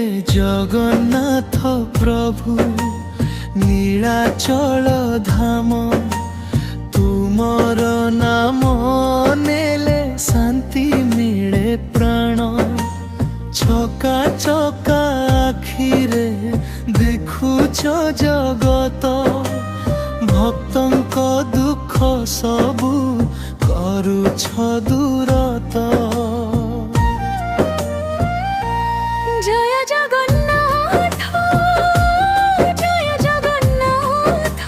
जगन्नाथ प्रभु नीलाचल धाम तुमर नाम नेले शांति मिले प्राण चका चका आखिरे देखुच जगत भक्तंक दुख सबु करुछ दूरत। जय जगन्नाथ जय जगन्नाथ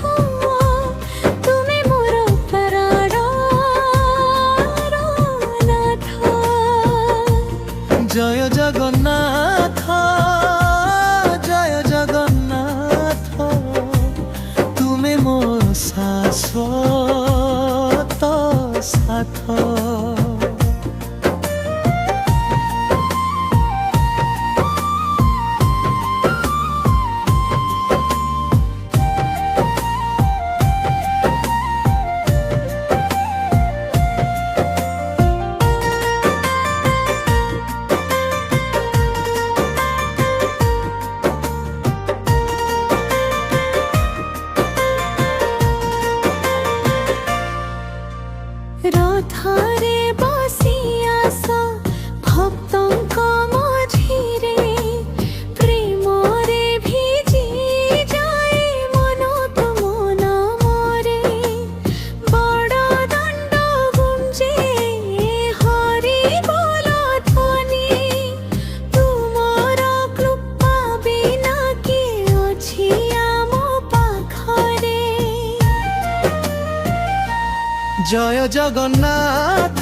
तुमे मोर प्राणनाथ। जय जगन्नाथ जय जगन्नाथ तुमे मोर शाश्वत साथ। रथरे बसी आस भक्तंक मझिरे प्रेमरे भिजी जाए मन तुम नामरे बड़ दंड गुंजे हरि बोल ध्वनि तुमर कृपा बिना के अछि आम पाखरे। जय जगन्नाथ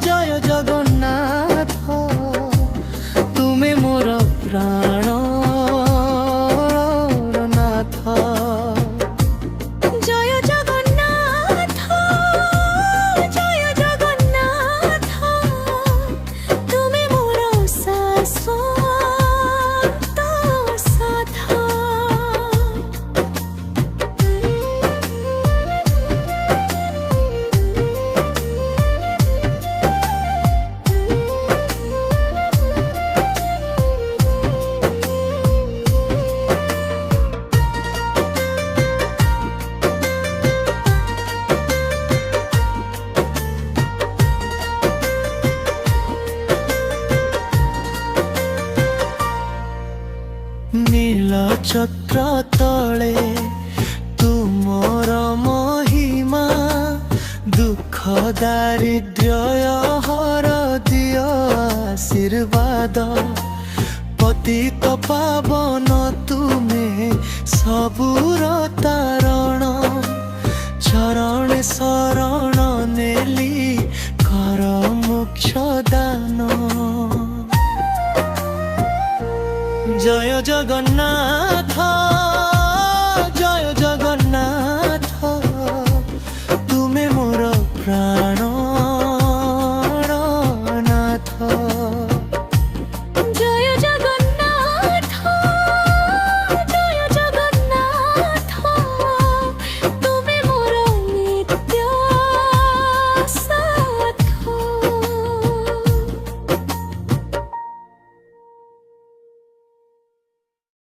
जय जगन्नाथ तुमे मोर प्राणनाथ। जय जगन्नाथ जय जगन्नाथ तुमे मोर शाश्वत साथ। नील चक्र तले तुमर महिमा दुख दारिद्र्य हर दियो आशीर्वाद पतित पावन तुमे सबुर तारण चरण शरण नेली कर मोक्ष दान। जय जगन्नाथ